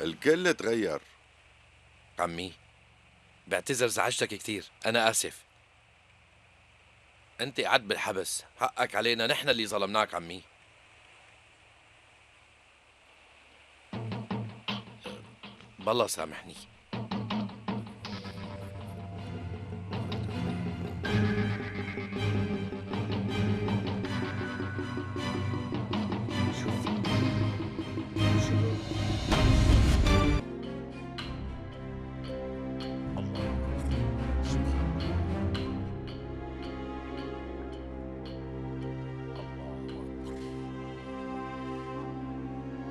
الكل تغير. عمي بعتذر زعجتك كثير، أنا آسف. أنت قعدت بالحبس، حقك علينا، نحن اللي ظلمناك عمي. بالله سامحني.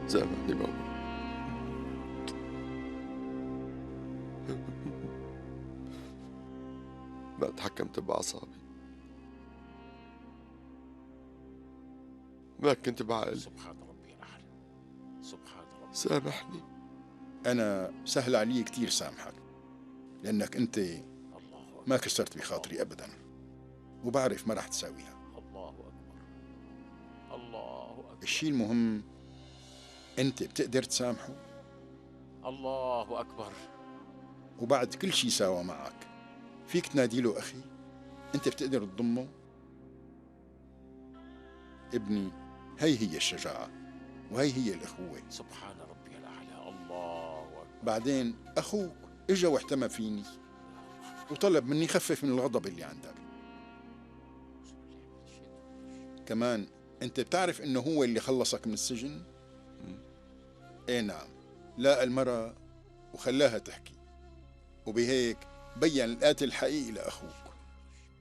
سامحني بابا. ما تحكمت بأعصابي، ما كنت بعقل. سبحان ربي الأعلى. سبحان ربي. سامحني. أنا سهل علي كتير سامحك، لأنك أنت ما كسرت بخاطري أبدا، وبعرف ما رح تساويها. الله أكبر. الله أكبر. الشيء المهم أنت بتقدر تسامحه، الله أكبر. وبعد كل شيء ساوى معك فيك تناديله أخي. أنت بتقدر تضمه. ابني، هي الشجاعة، وهي هي الأخوة. سبحان ربي الأعلى. الله أكبر. بعدين أخوك إجا واحتمى فيني وطلب مني خفف من الغضب اللي عندك. كمان أنت بتعرف إنه هو اللي خلصك من السجن؟ إيه نعم، لاقى المرأة وخلاها تحكي، وبهيك بين القاتل الحقيقي لأخوك.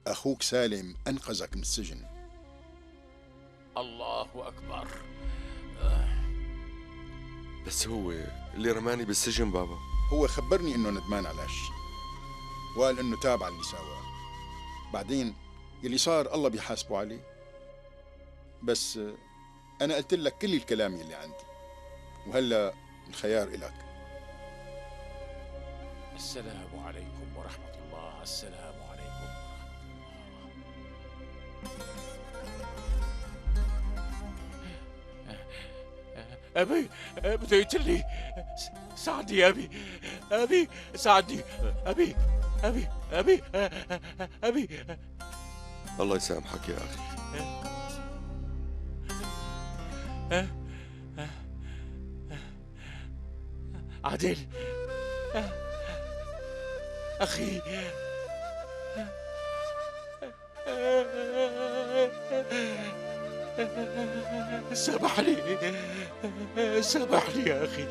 أخوك سالم أنقذك من السجن. الله أكبر. بس هو اللي رماني بالسجن بابا. هو خبرني إنه ندمان على هالشي، وقال إنه تاب على اللي سواه. بعدين اللي صار الله بيحاسبه عليه. بس أنا قلت لك كل الكلام يلي عندي، وهلأ الخيار إلك. السلام عليكم ورحمة الله. السلام عليكم ورحمة الله. أبي بده يقتلني. ساعدني يا أبي. أبي ساعدني. أبي أبي أبي أبي. الله يسامحك يا أخي. عادل أخي. سامحني. سامحني يا أخي.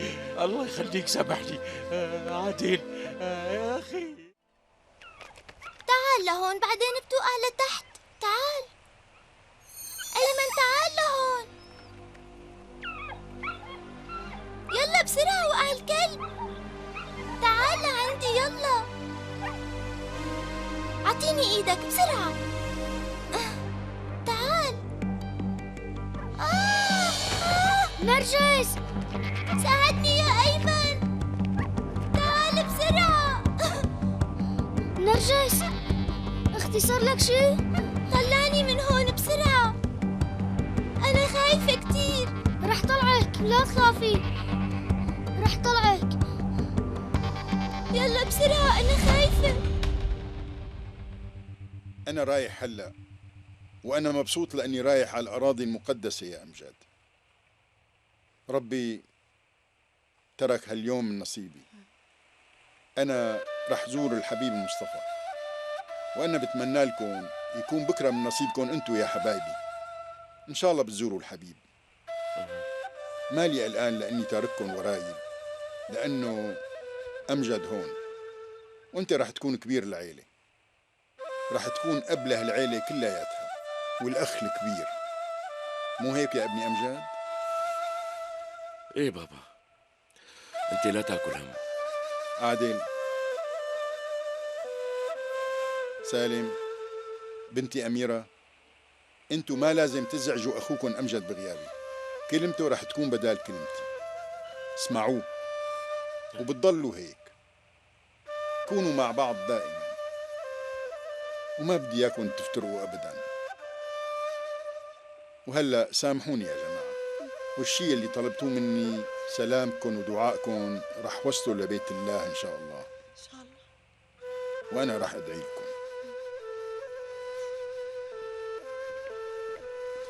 الله يخليك سامحني. عادل يا أخي. تعال لهون، بعدين بتوقع لتحت. تعال أيمن، تعال لهون. يلا بسرعة، وقع الكلب. تعال لعندي يلا. أعطيني إيدك بسرعة. تعال. نرجس، ساعدني يا أيمن. تعال بسرعة. نرجس، أختي صار لك شي؟ طلعني من هون بسرعة، أنا خايفة كتير. رح طلعك، لا تخافي، رح طلعك. يلا بسرعة، أنا خايفة. أنا رايح هلأ، وأنا مبسوط لأني رايح على الأراضي المقدسة يا أمجد. ربي ترك هاليوم من نصيبي. أنا رح زور الحبيب المصطفى، وأنا بتمنى لكم يكون بكرة من نصيبكم أنتوا يا حبايبي. إن شاء الله بتزوروا الحبيب. مالي الآن لأني تارككم وراي، لأنه أمجد هون، وأنت رح تكون كبير العيلة، رح تكون أب لهالعيلة كلياتها والأخ الكبير. مو هيك يا ابني أمجد؟ إيه بابا، أنت لا تاكل هم. عادل، سالم، بنتي أميرة، انتوا ما لازم تزعجوا أخوكم أمجد بغيابي. كلمته رح تكون بدال كلمتي. اسمعوه وبتضلوا هيك، كونوا مع بعض دائما، وما بدي اياكم تفترقوا أبدا. وهلأ سامحوني يا جماعة. والشيء اللي طلبتوه مني سلامكم ودعائكم رح وصلوا لبيت الله إن شاء الله. إن شاء الله. وأنا رح أدعي لكم.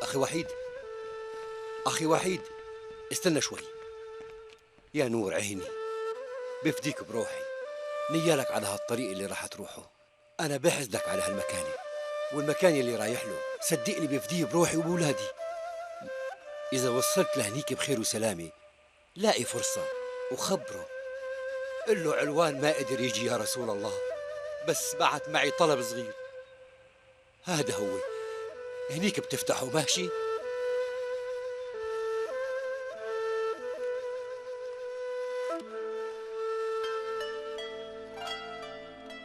أخي وحيد، أخي وحيد، استنى شوي. يا نور عيني، بفديك بروحي، نيالك على هالطريق اللي راح تروحه. أنا بحزنك على هالمكان، والمكان اللي رايح له صدقني بفديه بروحي وبولادي. إذا وصلت لهنيك بخير وسلامة لاقي فرصة وخبره، قل له علوان ما قدر يجي يا رسول الله، بس بعت معي طلب صغير. هذا هو، هنيك بتفتحه ماشي؟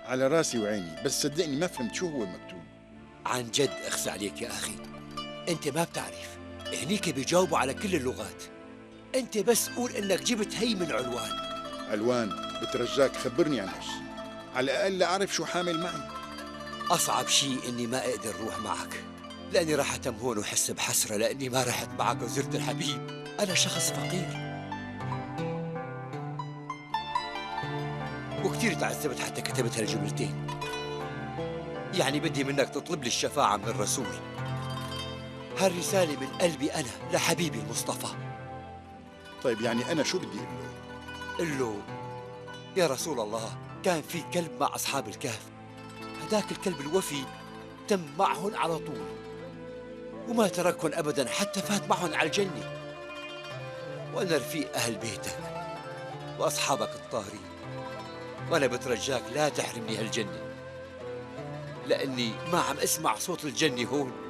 على راسي وعيني، بس صدقني ما فهمت شو هو المكتوب. عن جد أخسى عليك يا أخي، أنت ما بتعرف، هنيك بيجاوبوا على كل اللغات. أنت بس قول إنك جبت هي من علوان. علوان بترجاك خبرني عن هالشي، على الأقل أعرف شو حامل معي. أصعب شيء إني ما أقدر روح معك، لأني راح أتم هون وحس بحسرة لأني ما رحت معك وزرت الحبيب. أنا شخص فقير وكثير تعذبت حتى كتبت هالجملتين. يعني بدي منك تطلب لي الشفاعة من الرسول. هالرسالة من قلبي أنا لحبيبي المصطفى. طيب يعني أنا شو بدي أقول له؟ قل له يا رسول الله، كان في كلب مع أصحاب الكهف، هداك الكلب الوفي تم معهن على طول وما تركهن أبدا حتى فات معهن على الجنة. وأنا رفيق أهل بيتك وأصحابك الطاهرين، وأنا بترجاك لا تحرمني هالجنة، لأني ما عم أسمع صوت الجنة هون.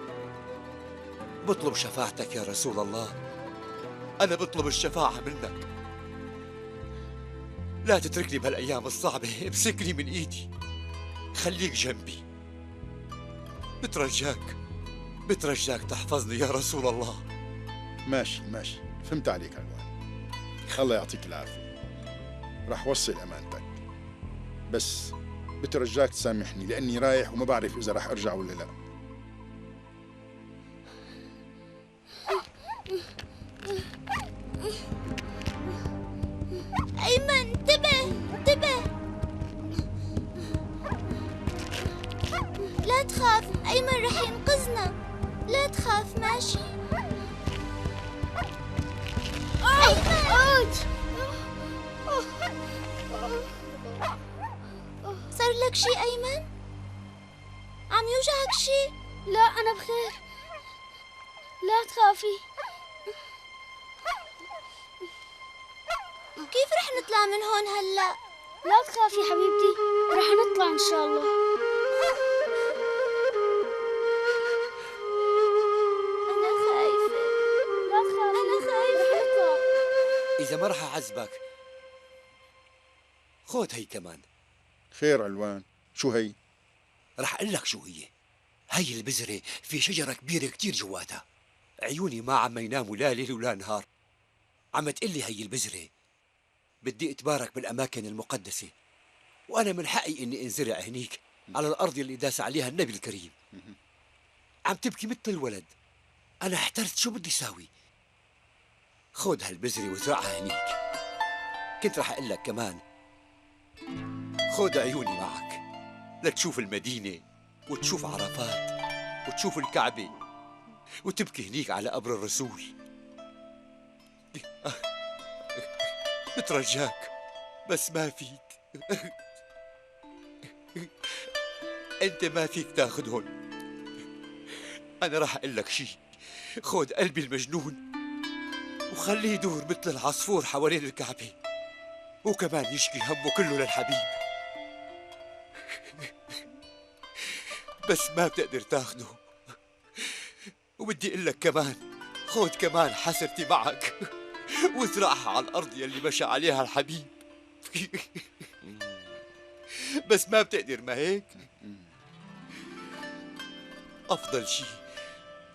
بطلب شفاعتك يا رسول الله، أنا بطلب الشفاعة منك. لا تتركني بهالأيام الصعبة، امسكني من إيدي، خليك جنبي، بترجاك تحفظني يا رسول الله. ماشي ماشي، فهمت عليك علوان، الله يعطيك العافية، رح وصل أمانتك، بس بترجاك تسامحني لأني رايح وما بعرف إذا رح أرجع ولا لا. أيمن انتبه انتبه، لا تخاف، أيمن رح ينقذنا، لا تخاف ماشي؟ أيمن صار لك شي أيمن؟ عم يوجعك شي؟ لا أنا بخير، لا تخافي. كيف رح نطلع من هون هلأ؟ لا تخافي حبيبتي، رح نطلع إن شاء الله. أنا خايفة، لا تخافي، أنا خايفة، رح نطلع. إذا ما رح أعذبك خذ هي كمان. خير علوان، شو هي؟ رح أقول لك شو هي البذرة في شجرة كبيرة كتير جواتها، عيوني ما عم يناموا لا ليل ولا نهار، عم تقلي هي البذرة بدي اتبارك بالأماكن المقدسة، وأنا من حقي إني انزرع هنيك على الأرض اللي داس عليها النبي الكريم. عم تبكي مثل الولد، أنا احترت شو بدي ساوي. خذ هالبذرة وزرعها هنيك. كنت رح أقول لك كمان خذ عيوني معك لتشوف المدينة وتشوف عرفات وتشوف الكعبة وتبكي هنيك على قبر الرسول. بترجاك بس ما فيك، انت ما فيك تاخدهن. انا راح اقول لك شيء، خذ قلبي المجنون وخليه يدور مثل العصفور حوالين الكعبة، وكمان يشكي همه كله للحبيب، بس ما بتقدر تاخده. وبدي اقول لك كمان خذ كمان حسرتي معك وازرعها على الأرض يلي مشى عليها الحبيب. بس ما بتقدر، ما هيك؟ أفضل شي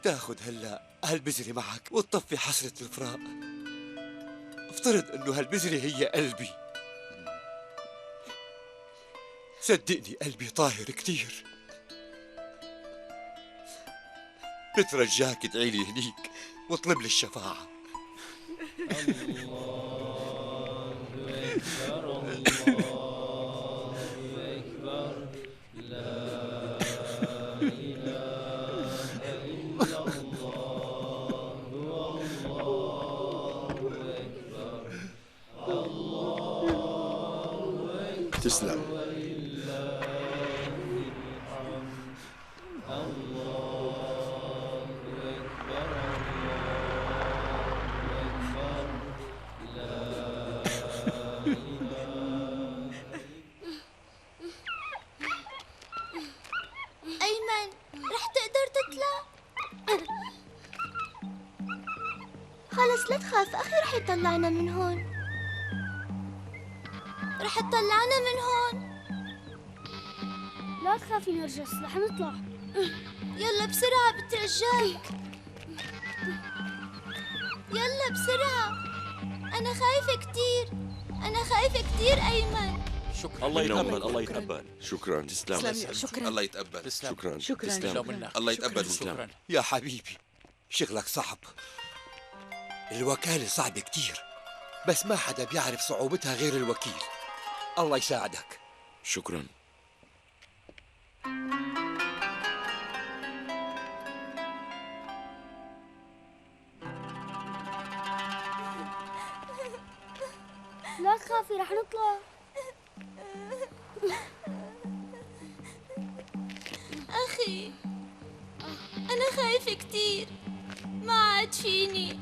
تاخد هلأ هالبذرة معك وتطفي حسرة الفراق. افترض إنه هالبذرة هي قلبي. صدقني قلبي طاهر كتير. بترجاك ادعي لي هنيك واطلب لي الشفاعة. تسلم. أيمن رح تقدر تطلع؟ خلص لا تخاف، أخي رح يطلعنا من هون. رح تطلعنا من هون. لا تخافي نرجس، رح نطلع. يلا بسرعة بترجاك. يلا بسرعة. أنا خايفة كتير. أنا خايفة كتير أيمن. شكرا. الله يتقبل، الله يتقبل. شكرا. تسلم. شكرا. الله يتقبل. تسلم. شكرا. شكرا. تسلم منك. الله يتقبل. شكرا. يا حبيبي شغلك صعب، الوكالة صعبة كتير، بس ما حدا بيعرف صعوبتها غير الوكيل. الله يساعدك. شكرا. لا تخافي رح نطلع. أخي أنا خايفة كتير، ما عاد فيني.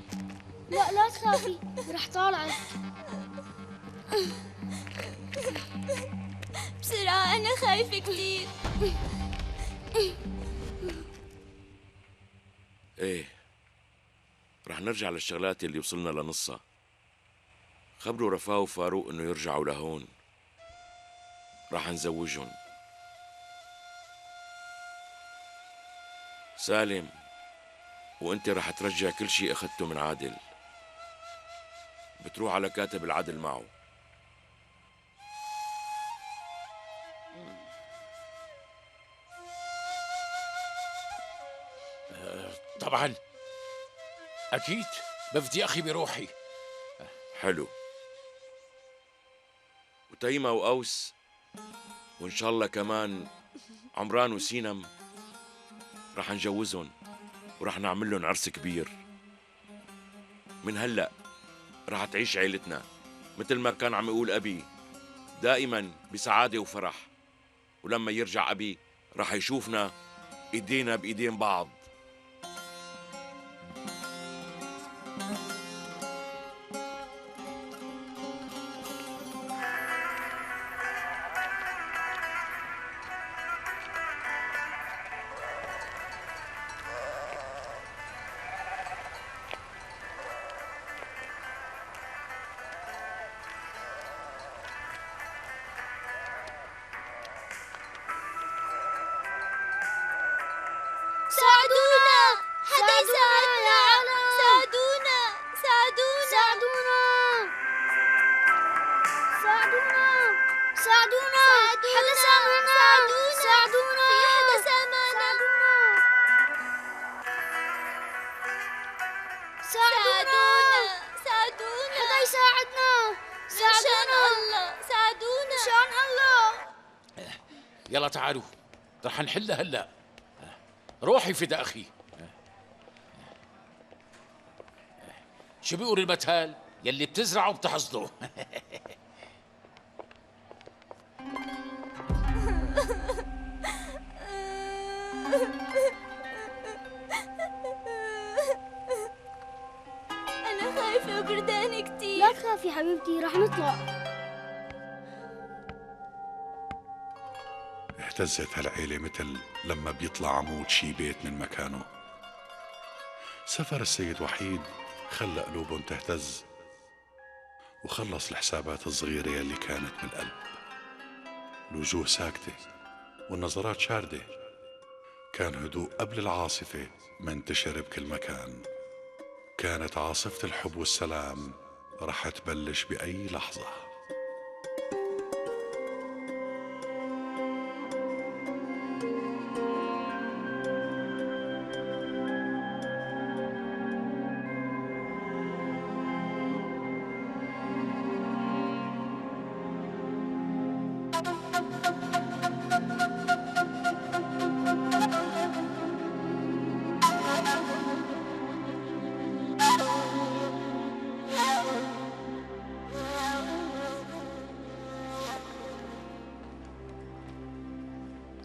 لا تخافي رح طالعك. بسرعة أنا خايفة كتير. ايه، رح نرجع للشغلات اللي وصلنا لنصها. خبروا رفاه وفاروق انه يرجعوا لهون، رح نزوجهم. سالم، وانت رح ترجع كل شيء اخذته من عادل، بتروح على كاتب العدل معه. طبعا أكيد بفدي أخي بروحي. حلو. وتيمة وأوس، وإن شاء الله كمان عمران وسينم، رح نجوزهم ورح نعمل لهم عرس كبير. من هلأ رح تعيش عيلتنا مثل ما كان عم يقول أبي، دائما بسعادة وفرح. ولما يرجع أبي رح يشوفنا إيدينا بإيدين بعض. ساعدونا، حدا يساعدنا. ساعدونا ساعدونا ساعدونا ساعدونا. حدا سامعنا. ساعدونا. في حدا سامعنا. ساعدونا. حدا يساعدنا. ساعدونا. الله ساعدونا. مشان الله. يلا تعالوا رح نحلها هلا. روحي فدا أخي. شو بيقول المثل؟ يلي بتزرعه بتحصده. أنا خايفة وبردانة كتير. لا تخافي حبيبتي رح نطلع. اهتزت هالعيلة مثل لما بيطلع عمود شي بيت من مكانه. سفر السيد وحيد خلى قلوبهم تهتز، وخلص الحسابات الصغيرة يلي كانت بالقلب. الوجوه ساكتة والنظرات شاردة. كان هدوء قبل العاصفة منتشر بكل مكان. كانت عاصفة الحب والسلام رح تبلش بأي لحظة.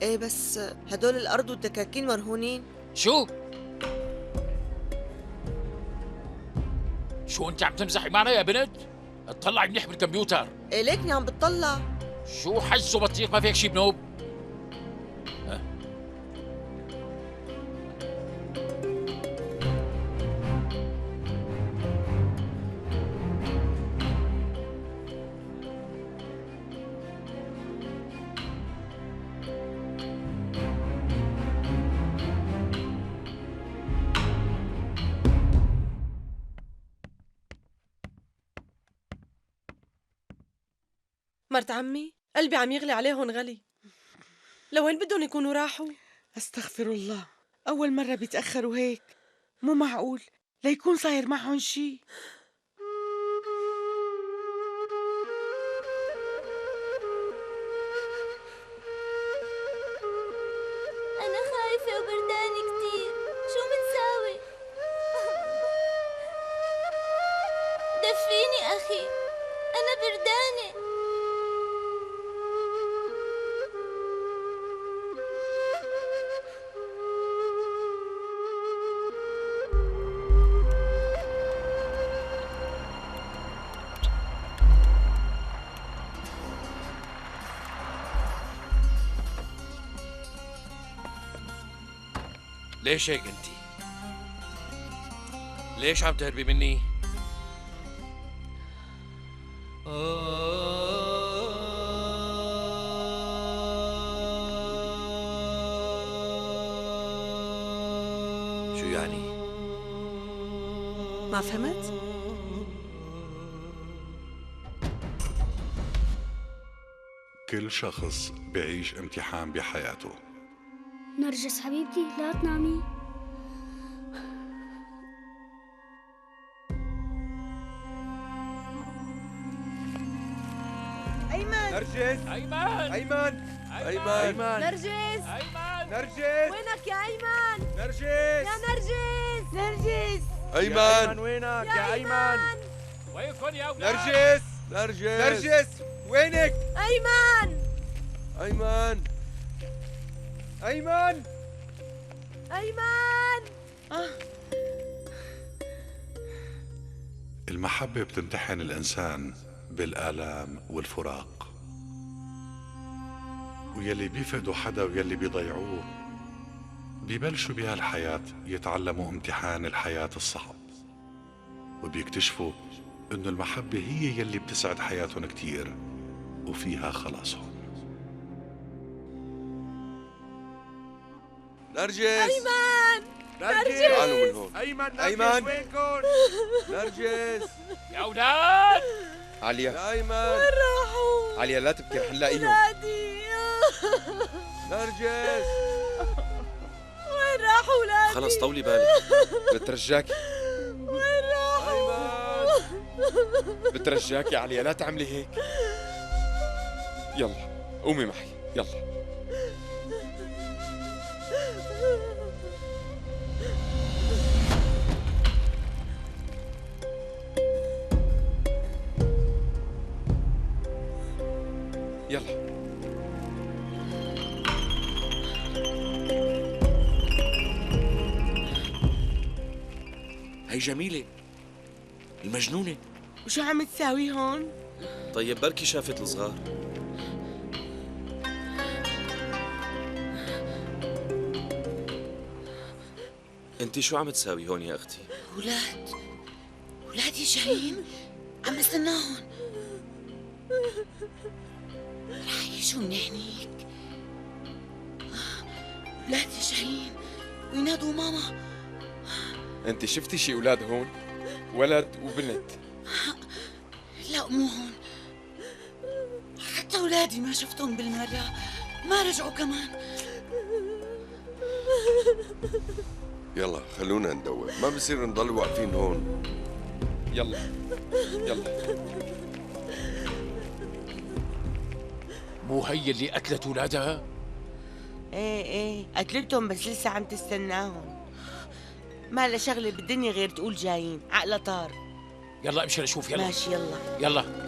ايه بس هدول الأرض والدكاكين مرهونين. شو انت عم تمزحي معنا يا بنت؟ اطلعي منيح بالكمبيوتر. ايه ليكني عم بتطلع. شو حجز وبطيخ ما فيك شي بنوب؟ مرت عمي قلبي عم يغلي عليهم غلي. لوين بدهم يكونوا راحوا؟ استغفر الله، أول مرة بيتأخروا هيك، مو معقول ليكون صاير معهم شي. أنا خايفة وبردانة كتير، شو منساوي؟ دفيني أخي، أنا بردانة. ليش هيك انتي؟ ليش عم تهربي مني؟ شو يعني؟ ما فهمت؟ كل شخص بيعيش امتحان بحياته. نرجس حبيبتي لا تنامي. أيمن نرجس. أيمن. نرجس وينك يا أيمن؟ يا نرجس أيمن وينك يا أيمن؟ وينكن يا أولاد؟ نرجس وينك؟ أيمن المحبة بتمتحن الإنسان بالآلام والفراق، ويلي بيفقدوا حدا ويلي بيضيعوه بيبلشوا بهالحياة يتعلموا امتحان الحياة الصعب، وبيكتشفوا إنه المحبة هي يلي بتسعد حياتهم كتير وفيها خلاصهم. نرجس تعالوا من هون. أيمن وينكن؟ نرجس يا أولاد عليا يا أيمن. وين راحوا؟ عليا لا تبكي رح نلاقيهم. ولادي نرجس وين راحوا ولادي؟ خلص طولي بالك. بترجاكي وين راحوا؟ أيمن بترجاكي عليا لا تعملي هيك. يلا قومي معي يلا. يلا هي جميلة المجنونة. وشو عم تساوي هون؟ طيب بركي شافت الصغار. انتي شو عم تساوي هون يا اختي؟ ولادي جايين عم استناهم، رح يجوا من هنيك. ولادي جايين وينادوا ماما. انتي شفتي شي اولاد هون؟ ولد وبنت. لا مو هون، حتى ولادي ما شفتهم بالمرة، ما رجعوا كمان. يلا خلونا ندور، ما بصير نضل واقفين هون. يلا يلا. مو هي اللي قتلت ولادها؟ ايه قتلتهم بس لسه عم تستناهم. ما لها شغلة بالدنيا غير تقول جايين، عقلها طار. يلا امشي لشوف. يلا ماشي يلا. يلا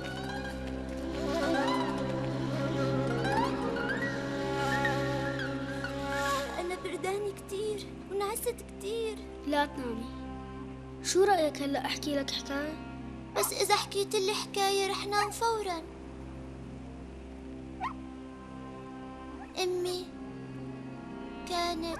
نمت كتير. لا تنامي. شو رأيك هلأ أحكي لك حكاية؟ بس إذا حكيت لي حكاية رح نام فوراً. أمي كانت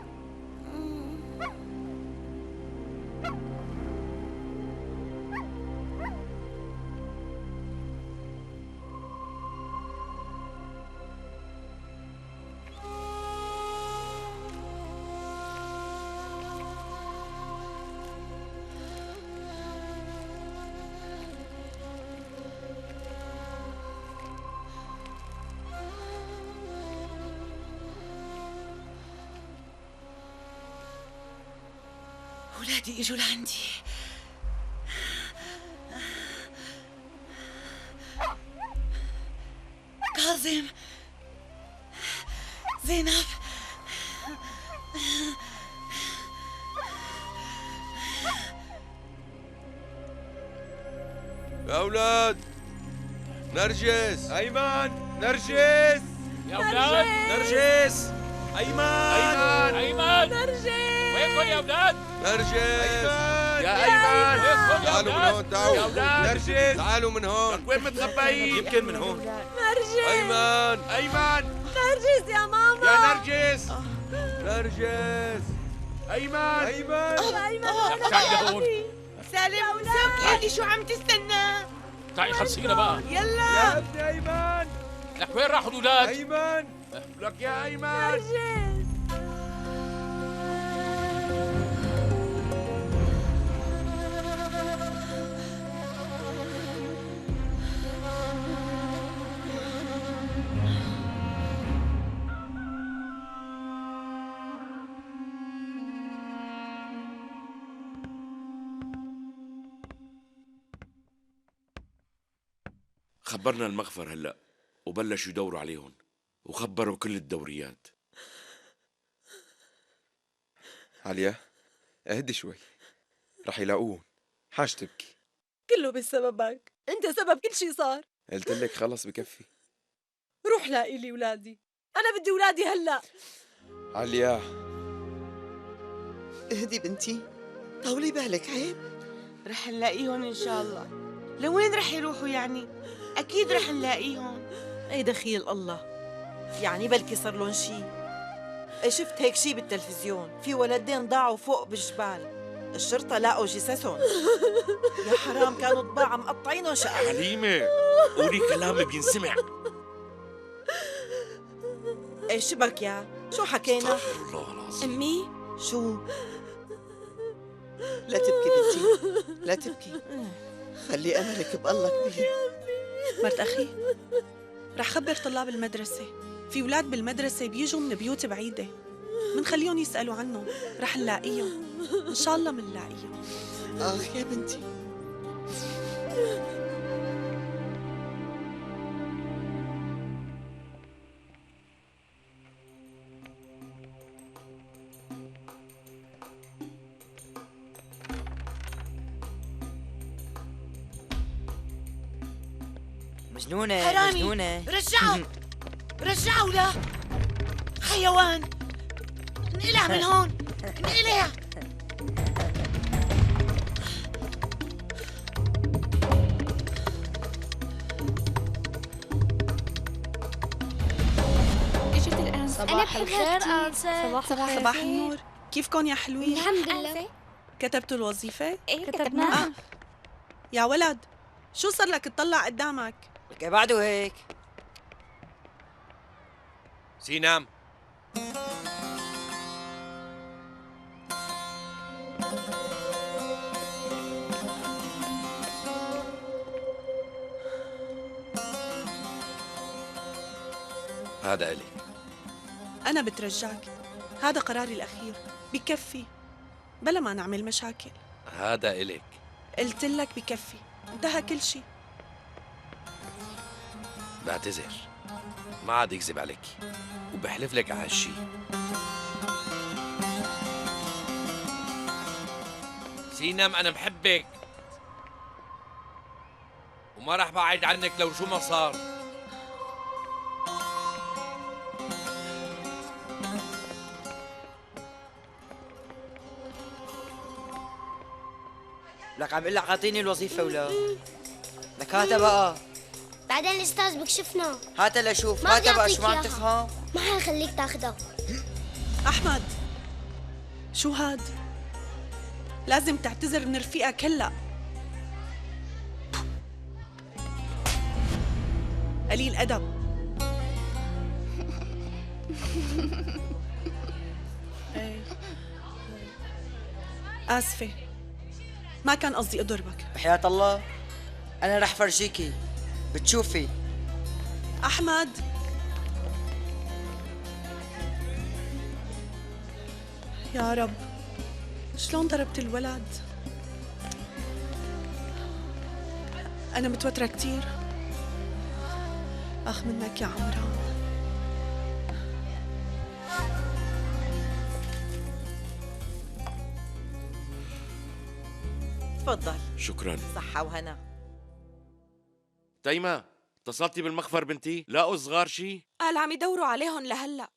أولادي إجوا لعندي. كاظم، زينب، يا أولاد، نرجس، أيمن، نرجس يا أولاد، نرجس، أيمن، أيمن، نرجس، وينكم يا أولاد؟ نرجس، يا أيمن، وينكم يا تعالوا من أولاد؟ هون، تعالوا يا أولاد، نرجس، تعالوا من هون. وين متخبئين؟ يمكن من هون. نرجس، أيمن، أيمن، نرجس يا ماما. يا نرجس، نرجس، أيمن، أيمن، أيمن، تعالي لهون. سالم، سوكي شو عم تستنى؟ تعالي خلصينا بقى. يلا يا ابني أيمن، لك وين راحوا الأولاد؟ أيمن، لك يا أيمن. نرجس. خبرنا المخفر هلأ وبلشوا يدوروا عليهم وخبروا كل الدوريات. عليا، اهدي شوي، رح يلاقوهم. حاج تبكي. كله بسببك، انت سبب كل شي صار. قلت لك خلص بكفي. روح لاقي لي ولادي، انا بدي ولادي هلا. عليا، اهدي بنتي، طولي بالك، عيب. رح نلاقيهم إن شاء الله. لوين رح يروحوا يعني؟ أكيد رح نلاقيهم. اي دخيل الله، يعني بلكي صار لهم شي. اي شفت هيك شي بالتلفزيون، في ولدين ضاعوا فوق بالجبال، الشرطة لاقوا جثثهم. يا حرام، كانوا طباعة مقطعينهم شقق. حليمة، قولي كلام بينسمع. اي شبك يا شو حكينا؟ استغفر الله العظيم. امي شو؟ لا تبكي بنتي، لا تبكي، خلي أملك بالله كبير. مرت أخي، رح خبر طلاب المدرسة، في ولاد بالمدرسة بيجوا من بيوت بعيدة، منخليهم يسألوا عنهم، رح نلاقيهم، إن شاء الله منلاقيهم. آخ يا بنتي. مجنونة حرامي، مجنونة. رجعوا، رجعوا له، حيوان. انقلع من هون، انقلع. اجت الآن. صباح الخير أنسة. صباح النور، كيفكن يا حلوين؟ الحمد لله. كتبتوا الوظيفة؟ ايه كتبناها. يا ولد، شو صار لك تطلع قدامك؟ لك بعده هيك. سينام. هذا إلي. أنا بترجاك، هذا قراري الأخير، بكفي، بلا ما نعمل مشاكل. هذا إلك. قلت لك بكفي، انتهى كل شيء. بعتذر، ما عاد يكذب عليك وبحلف لك على هالشي. سينام، أنا بحبك وما راح بعيد عنك لو شو ما صار. لك عم اقول لك اعطيني الوظيفة ولا لك هاتها بقى. بعدين الأستاذ بكشفنا. هاتها لشوف، ما هاتها بقى بيعطيك شو ما عم إياها. تفهم. ما حنخليك تاخدها. أحمد شو هاد؟ لازم تعتذر من رفيقك هلأ. قليل أدب. إيه. آسفة، ما كان قصدي أضربك. بحياة الله أنا رح فرجيكي بتشوفي. أحمد يا رب، شلون ضربت الولد؟ أنا متوترة كتير. أخ منك يا عمران. تفضل. شكرا. صحة وهنا. تيمة، اتصلتي بالمخفر بنتي؟ لاقوا صغار شي؟ قال عم يدوروا عليهم لهلأ.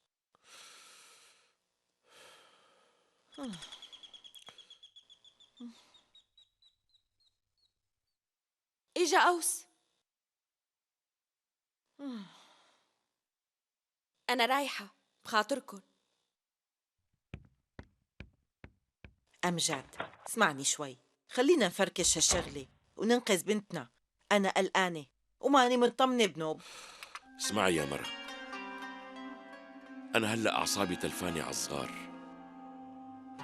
إجا أوس. أنا رايحة بخاطركن. أمجد اسمعني شوي، خلينا نفركش هالشغلة وننقذ بنتنا. أنا قلقانة وماني مطمنة بنوب. اسمعي يا مرة، أنا هلأ أعصابي تلفاني على الصغار،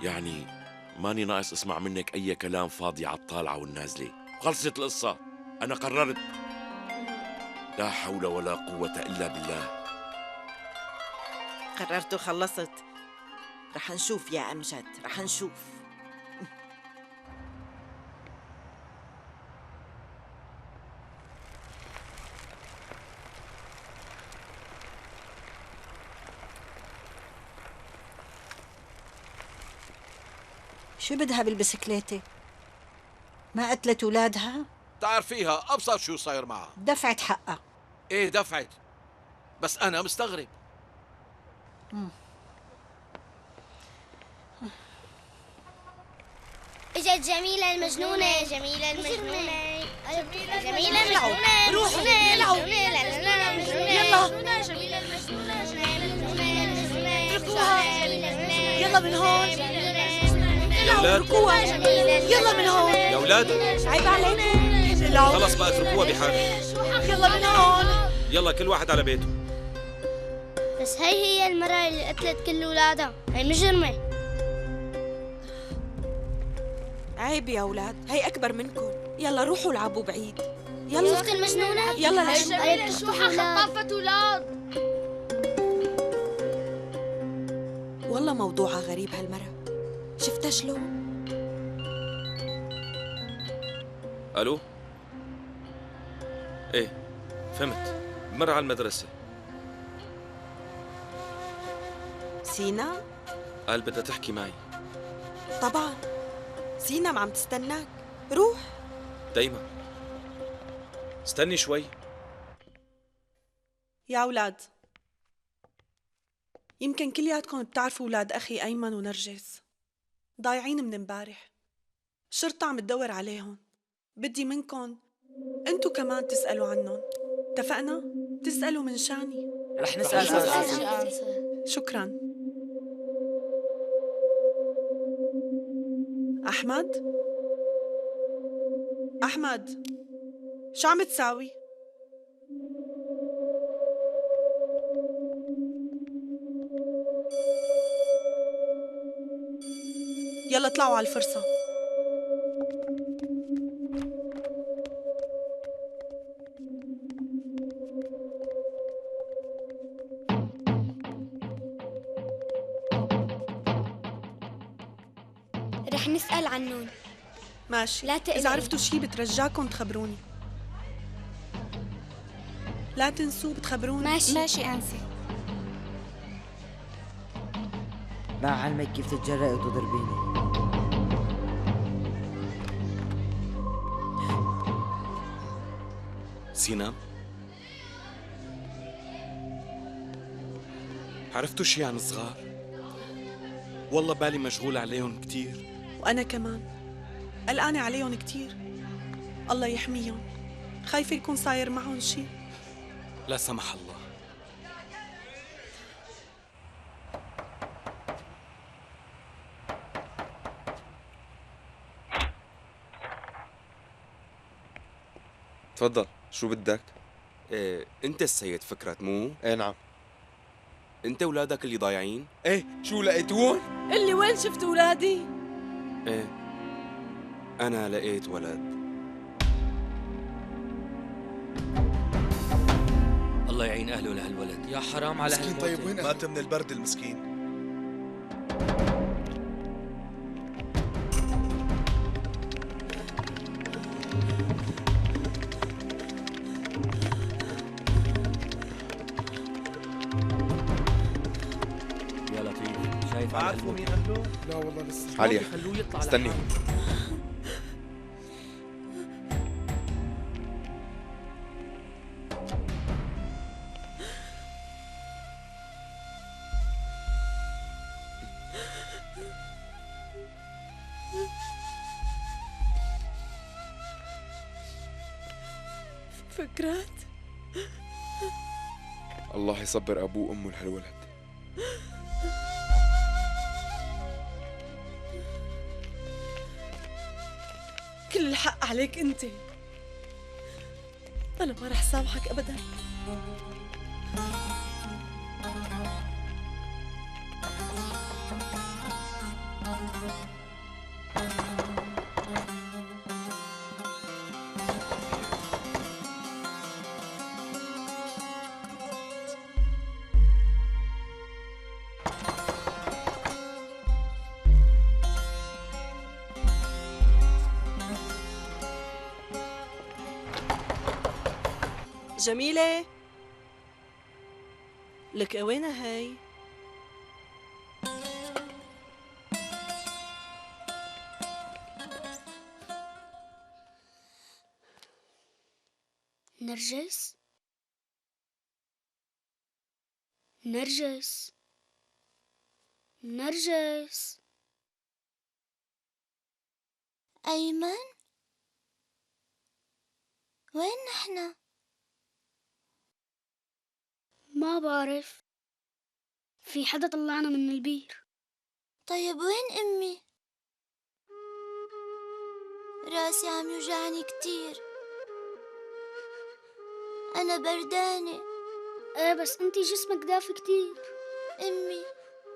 يعني ماني ناقص أسمع منك أي كلام فاضي على الطالعة والنازلة. خلصت القصة، أنا قررت. لا حول ولا قوة إلا بالله. قررت وخلصت. رح نشوف يا أمجد، رح نشوف. شو بدها بالبسكليتة؟ ما قتلت ولادها؟ تعرفيها أبسط شو صاير معها. دفعت حقها. إيه دفعت، بس أنا مستغرب. اجت جميلة المجنونة. جميلة المجنونة. جميلة المجنونة. روحوا العبوا. يلا. جميلة المجنونة. اتركوها. يلا من هون. يا ولاد اتركوها. يلا من هون. يا ولاد عيب عليكم. خلص بقى اتركوها بحالها. يلا من هون. يلا كل واحد على بيته. بس هي المرأة اللي قتلت كل ولادها، هي مجرمة. عيب يا أولاد، هي أكبر منكم. يلا روحوا العبوا بعيد. يلا شفت المجنونة؟ يلا جميلة شوحة خطافة ولاد. والله موضوعها غريب هالمرة. شفتها شلون؟ الو، ايه فهمت، مر على المدرسة. سينا؟ قال بدها تحكي معي. طبعا سينا عم تستناك، روح. دايما استني شوي. يا أولاد، يمكن كلياتكم بتعرفوا أولاد أخي أيمن ونرجس ضايعين من امبارح. الشرطة عم تدور عليهم. بدي منكم انتو كمان تسألوا عنهم. اتفقنا؟ تسألوا من شاني. رح نسأل. شكرا. أحمد؟ أحمد، شو عم تساوي؟ يلا اطلعوا على الفرصة. رح نسأل عنهم. ماشي، لا تقلقي. إذا عرفتوا شي بترجاكم تخبروني. لا تنسوا بتخبروني. ماشي أنسة. ما علمك كيف تتجرأي وتضربيني. سينا، عرفتوا شي عن الصغار؟ والله بالي مشغول عليهم كتير. وأنا كمان. قلقانة عليهم كتير. الله يحميهم، خايفة يكون صاير معهم شي. لا سمح الله. تفضل، شو بدك؟ ايه انت السيد فكرت مو؟ ايه نعم. انت ولادك اللي ضايعين؟ ايه، شو لقيتوهم؟ اللي وين شفت ولادي؟ ايه انا لقيت ولد. الله يعين اهله لهالولد. يا حرام على مسكين. طيب وين مات من البرد المسكين؟ يا لطيف، شايف عارفوا مين اهله؟ لا والله لسه. علي خلوه يطلع استني. فكرت؟ الله يصبر ابوه وامه لهالولد. كل الحق عليك انت. انا ما رح سامحك ابدا. جميلة، لك وينها هاي؟ نرجس نرجس نرجس. أيمن، وين نحن؟ ما بعرف، في حدا طلعنا من البير. طيب وين أمي؟ راسي عم يوجعني كتير، أنا بردانة. ايه بس انتي جسمك دافي كتير. أمي،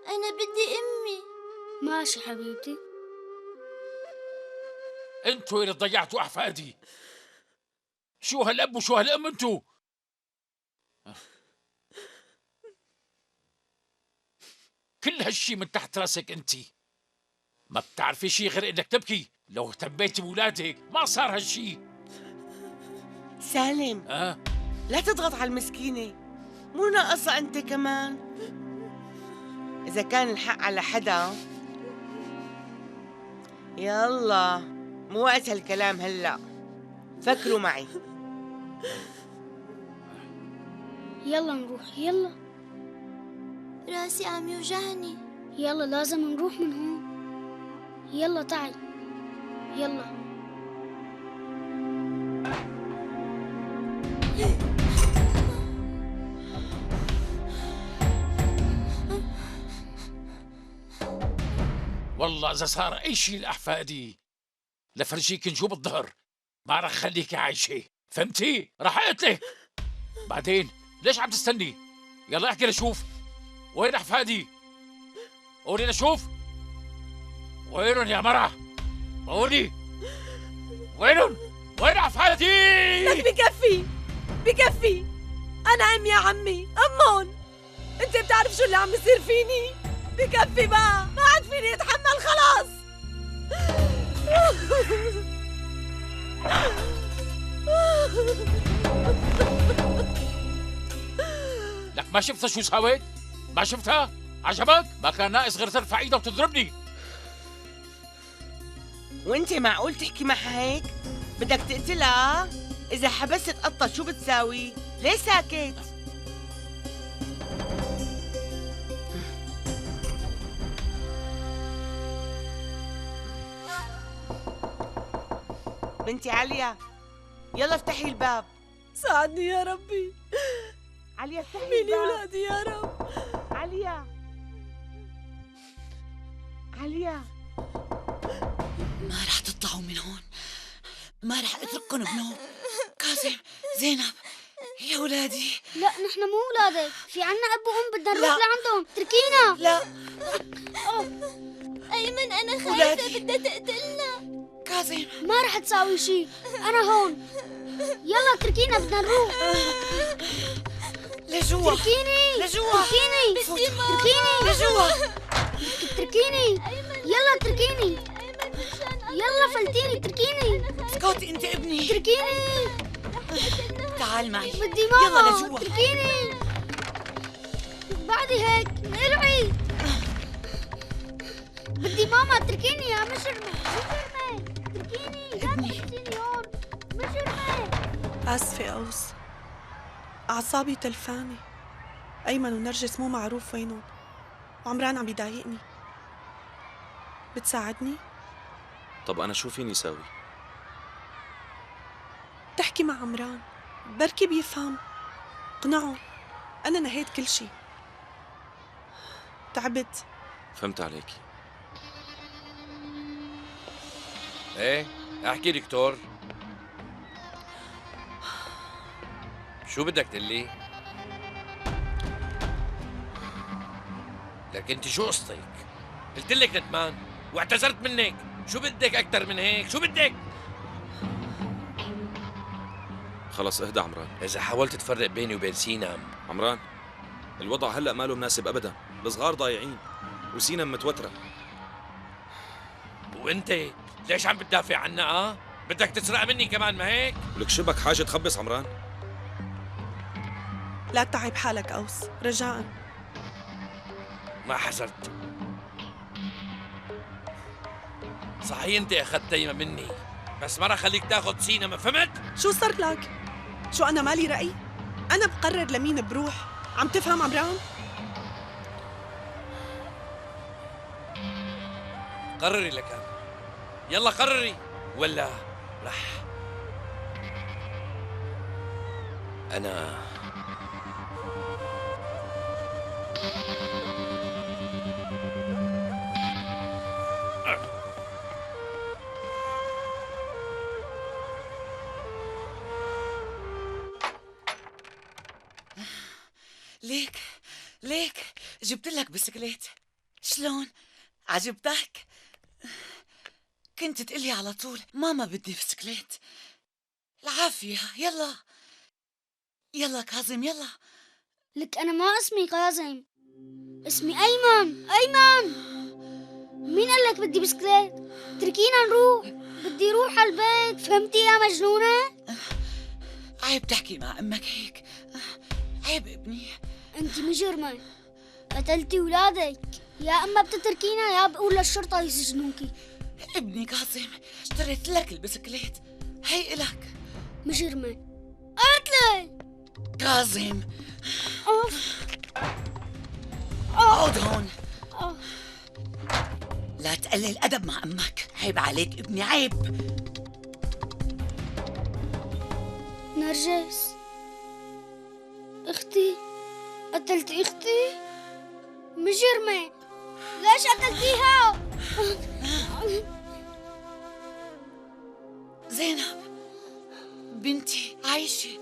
أنا بدي أمي. ماشي حبيبتي. انتوا اللي ضيعتوا احفادي. شو هالاب وشو هالام انتوا؟ كل هالشي من تحت راسك انتي. ما بتعرفي شي غير انك تبكي. لو اهتميتي بولادك ما صار هالشي. سالم، لا تضغط على المسكينة، مو ناقصة أنت كمان. إذا كان الحق على حدا يلا، مو وقت هالكلام هلأ، فكروا معي. يلا نروح، يلا. راسي عم يوجعني. يلا لازم نروح من هون. يلا تعي، يلا. والله إذا صار أي شي لأحفادي لفرجيك شو بالظهر، ما رح خليكي عايشة، فهمتي؟ رح أقتلك. بعدين ليش عم تستني؟ يلا احكي لشوف، وين أحفادي؟ قولي لشوف، وينهم يا مرة؟ قولي وينهم؟ وين أحفادي؟ لك بكفي بكفي، أنا أم يا عمي، أمون. أنت بتعرف شو اللي عم يصير فيني؟ بكفي بقى، ما عاد فيني أتحمل خلاص. لك ما شفتها شو سويت؟ ما شفتها؟ عجبك؟ ما كان ناقص غير ترفع ايدها وتضربني. وانت معقول تحكي معها هيك؟ بدك تقتلها؟ إذا حبست قطة شو بتساوي؟ ليه ساكت؟ بنتي عليا، يلا افتحي الباب. ساعدني يا ربي. عليا افتحي ميلي الباب. ولادي يا رب. عليا عليا، ما رح تطلعوا من هون، ما رح اترككم بنوم. كاظم، زينب، يا ولادي. لا نحن مو ولادك، في عنا اب وام بدنا نروح لعندهم، اتركينا. لا أيمن أنا خايفة، ولادي. بدها تقتلنا. كاظم، ما رح تساوي شيء، انا هون. يلا اتركينا بدنا نروح. لجوا، اتركيني لجوا، اتركيني اتركيني لجوا، اتركيني. يلا اتركيني، يلا فلتيني اتركيني. اسكتي انت ابني. اتركيني. تعال معي. بدي ماما. يلا لجوا. اتركيني. بعدي هيك العي. بدي ماما اتركيني يا مجرمة. اتركيني. لا تحبسيني هون مجرمة. آسفة أوس، أعصابي تلفانة. أيمن ونرجس مو معروف وينهم، وعمران عم يضايقني. بتساعدني؟ طب أنا شو فيني ساوي؟ تحكي مع عمران، بركي بيفهم. اقنعه، أنا نهيت كل شي. تعبت. فهمت عليكي. ايه احكي دكتور، شو بدك تقلي؟ لك انت شو قصتك؟ قلت لك ندمان واعتذرت منك، شو بدك اكثر من هيك؟ شو بدك؟ خلص اهدى عمران. اذا حاولت تفرق بيني وبين سينام. عمران، الوضع هلأ ماله مناسب أبدا، الصغار ضايعين وسينم متوترة. وانت ليش عم بتدافع عنها؟ بدك تسرق مني كمان ما هيك؟ لك شبك حاجة تخبص عمران؟ لا تتعب حالك أوس، رجاءً. ما حذرت. صحيح انت اخذت تيمة مني، بس ما رح خليك تاخذ سينما، فهمت؟ شو صار لك؟ شو أنا مالي رأي؟ أنا بقرر لمين بروح، عم تفهم عمران؟ قرري لك، يلا قرري ولا رح أنا ليك جبت لك بسكليت. شلون؟ عجبتك؟ كنت تقلي على طول ماما بدي بسكليت. العافية. يلا كاظم يلا. لك أنا ما اسمي كاظم، اسمي أيمن. مين قال لك بدي بسكليت؟ اتركينا نروح، بدي روح على البيت، فهمتي يا مجنونة؟ عيب تحكي مع أمك هيك، عيب ابني. أنت مجرمة، قتلتي ولادك، يا أما بتتركينا يا بقول للشرطة يسجنوكي. ابني كاظم، اشتريت لك البسكليت، هي إلك. مجرمة، قتلي. كاظم، اقعد هون. لا تقلل أدب مع أمك، عيب عليك ابني، عيب. نرجس اختي، قتلتي اختي؟ مجرمة، ليش قتلتيها؟ زينب بنتي عايشة.